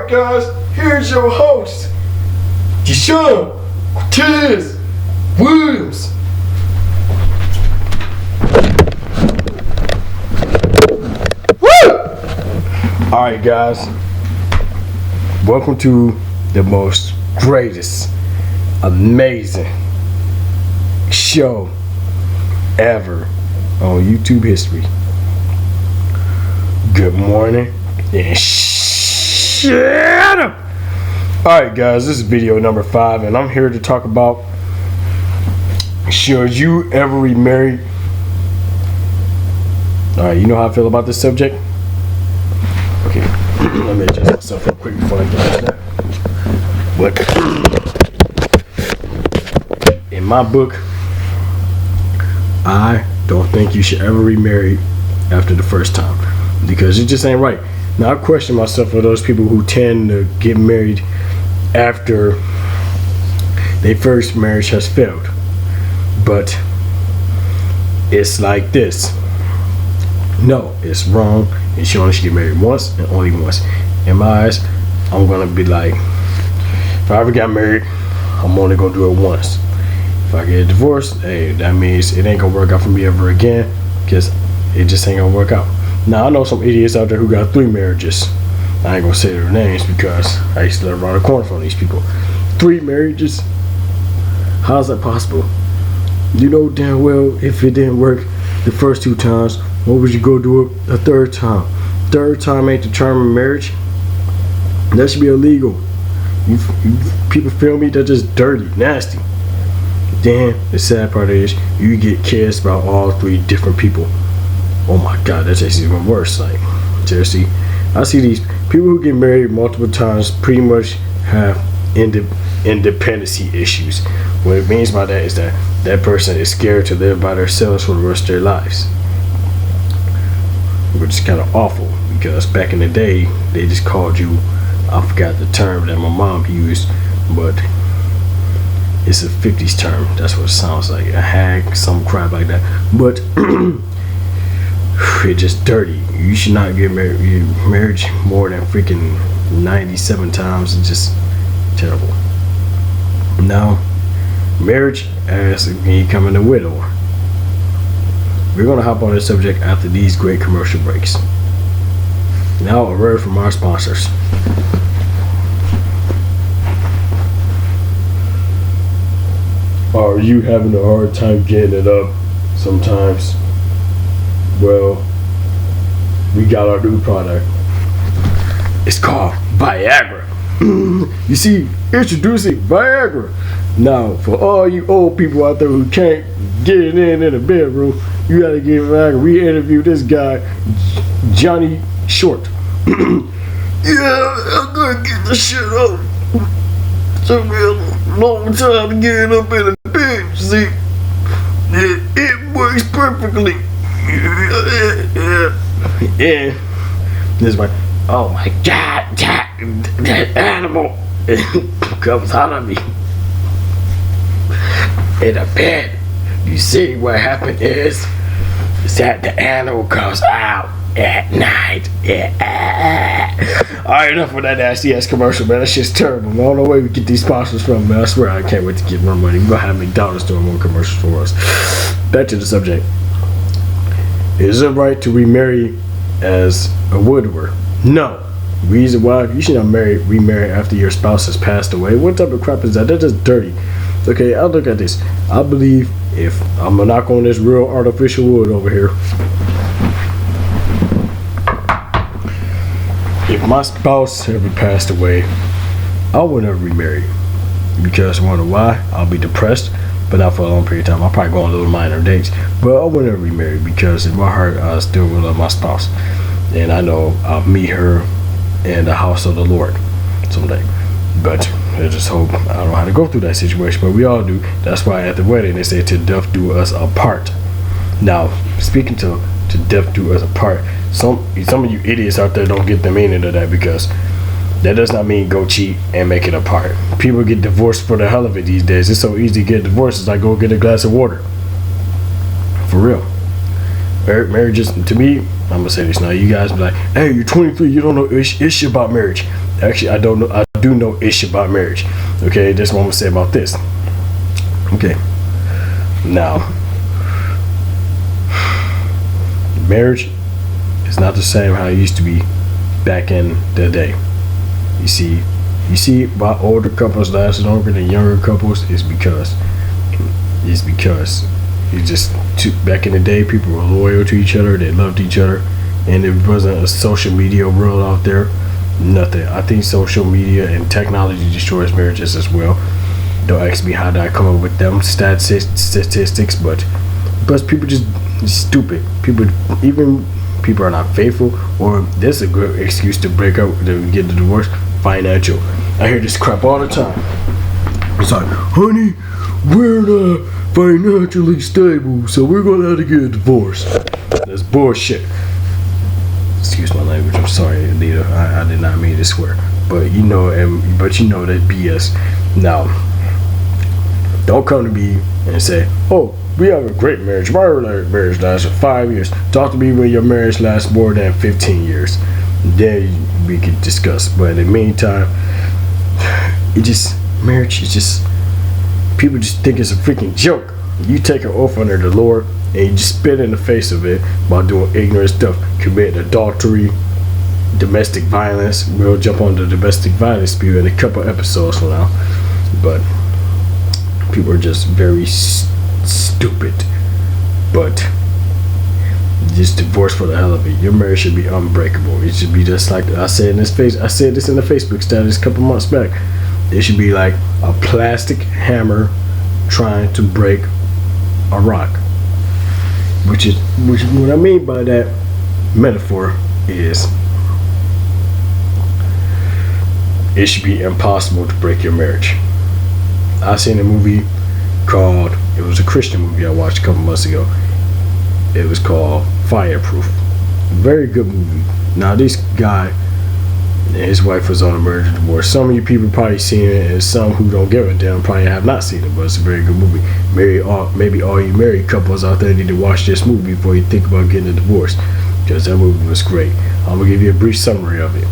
Alright guys, here's your host, Deshaun Cortez Williams. Woo! Alright guys, welcome to the most greatest, amazing show ever on YouTube history. Good morning and shut up. Alright guys, this is video number 5 and I'm here to talk about, should you ever remarry? Alright, you know how I feel about this subject? Okay, let me adjust myself real quick before I get into that. But in my book, I don't think you should ever remarry after the first time, because it just ain't right. Now I question myself for those people who tend to get married after their first marriage has failed. But it's like this. No, it's wrong. And she only should get married once and only once. In my eyes, I'm gonna be like, if I ever got married, I'm only gonna do it once. If I get divorced, hey, that means it ain't gonna work out for me ever again, because it just ain't gonna work out. Now I know some idiots out there who got 3 marriages. I ain't gonna say their names because I used to live around the corner from these people. 3 marriages? How's that possible? You know damn well if it didn't work the first 2 times, what would you go do it a 3rd time? 3rd time ain't the charm of marriage. That should be illegal. You people feel me? That's just dirty, nasty. Then the sad part is you get kids about all 3 different people. Oh my god, that's just even worse. Like, seriously, I see these people who get married multiple times pretty much have independency issues. What it means by that is that that person is scared to live by themselves for the rest of their lives, which is kind of awful, because back in the day they just called you, I forgot the term that my mom used, but it's a 50s term. That's what it sounds like, a hag, some crap like that. But it's just dirty. You should not get married. Marriage more than freaking 97 times is just terrible. Now, marriage as becoming a widower. We're gonna hop on this subject after these great commercial breaks. Now, a word from our sponsors. Are you having a hard time getting it up sometimes? Well, we got our new product. It's called Viagra. You see, introducing Viagra. Now, for all you old people out there who can't get it in the bedroom, you gotta get Viagra. We interviewed this guy, Johnny Short. Yeah, I'm gonna get the shit up. It took me a long time to get it up in the bed. See, it works perfectly. Yeah. This is my, oh my god, that animal comes out of me in a bed. You see, what happened is that the animal comes out at night. Yeah. Alright, enough of that nasty ass commercial, man. That shit's terrible, man. I don't know where we get these sponsors from, man. I swear I can't wait to get more money. We're gonna have McDonald's doing more commercials for us. Back to the subject. Is it right to remarry as a widower? No. Reason why? You should not remarry after your spouse has passed away. What type of crap is that? That's just dirty. Okay, I'll look at this. I believe, if I'm gonna knock on this real artificial wood over here, if my spouse ever passed away, I would never remarry. Because you wonder why? I'll be depressed, but not for a long period of time. I'll probably go on little minor dates, but I would never remarry, because in my heart I still will love my spouse, and I know I'll meet her in the house of the Lord someday. But I just hope I don't know how to go through that situation, but we all do. That's why at the wedding they say to death do us apart. Now, speaking to death do us apart, some of you idiots out there don't get the meaning of that, because that does not mean go cheat and make it apart. People get divorced for the hell of it these days. It's so easy to get divorced. It's like go get a glass of water. For real. Marriages, to me, I'm gonna say this now. You guys be like, hey, you're 23, you don't know ish about marriage. Actually, I don't know. I do know ish about marriage. Okay, that's what I'm gonna say about this. Okay, now marriage is not the same how it used to be back in the day. You see, why older couples last longer than younger couples is because it's just back in the day, people were loyal to each other, they loved each other, and there wasn't a social media world out there. Nothing. I think social media and technology destroys marriages as well. Don't ask me how did I come up with them statistics, but people just stupid. People are not faithful, or this is a good excuse to break up, to get the divorce. Financial. I hear this crap all the time. It's like, honey, we're not financially stable, so we're gonna have to get a divorce. That's bullshit. Excuse my language. I'm sorry, Anita. I did not mean to swear, but you know that BS. Now, don't come to me and say, "Oh, we have a great marriage. My marriage lasts for 5 years." Talk to me when your marriage lasts more than 15 years. Then we can discuss. But in the meantime, marriage is just, people just think it's a freaking joke. You take an oath under the Lord and you just spit in the face of it by doing ignorant stuff, committing adultery, domestic violence. We'll jump on the domestic violence spiel in a couple episodes from now. But people are just very stupid. But just divorce for the hell of it. Your marriage should be unbreakable. It should be just like I said I said this in the Facebook status a couple months back. It should be like a plastic hammer trying to break a rock. Which what I mean by that metaphor is it should be impossible to break your marriage. I seen a movie it was a Christian movie I watched a couple months ago. It was called Fireproof. Very good movie. Now this guy and his wife was on a marriage divorce. Some of you people probably seen it, and some who don't give a damn probably have not seen it, but it's a very good movie. Maybe all you married couples out there need to watch this movie before you think about getting a divorce, because that movie was great. I'm gonna give you a brief summary of it.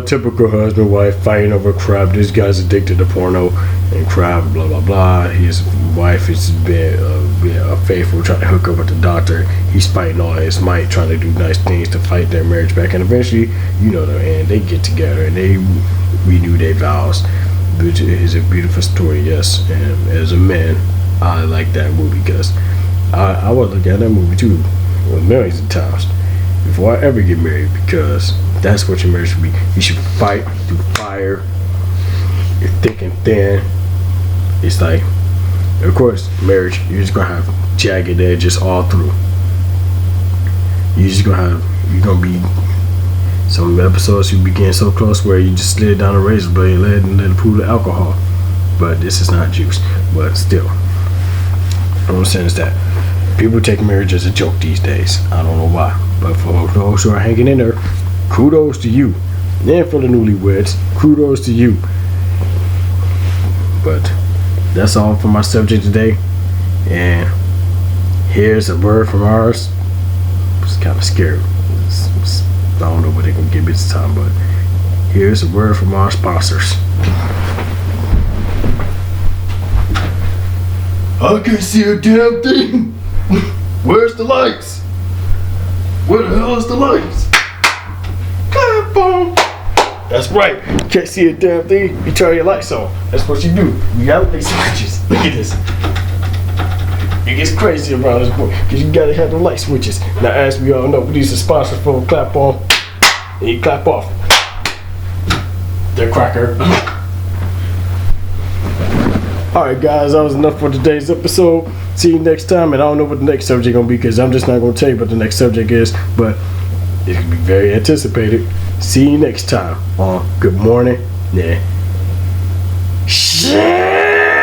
Typical husband wife fighting over crap. This guy's addicted to porno and crap, blah blah blah. His wife is being faithful, trying to hook up with the doctor. He's fighting all his might, trying to do nice things to fight their marriage back, and eventually, and they get together and they renew their vows, which is a beautiful story. Yes, and as a man, I like that movie because I would look at that movie too millions of times before I ever get married, because that's what your marriage should be. You should fight through fire. You're thick and thin. It's like, of course, marriage, you're just gonna have jagged edges all through. You're gonna be some episodes you begin so close where you just slid down a razor blade and let it pool of alcohol. But this is not juice. But still, what I'm saying is that people take marriage as a joke these days. I don't know why. But for those who are hanging in there, kudos to you. And for the newlyweds, kudos to you. But that's all for my subject today. And here's a word from ours. It's kind of scary. I don't know what they're going to give me this time, but here's a word from our sponsors. I can't see a damn thing. Where's the lights? Where the hell is the lights? That's right. Can't see a damn thing. You turn your lights on. That's what you do. You got light switches. Look at this. It gets crazy around this boy because you gotta have the light switches. Now, as we all know, these are sponsored for clap on and you clap off. They're cracker. Alright guys, that was enough for today's episode. See you next time, and I don't know what the next subject gonna be because I'm just not gonna tell you what the next subject is, but it can be very anticipated. See you next time on Good Morning. Yeah. Shit.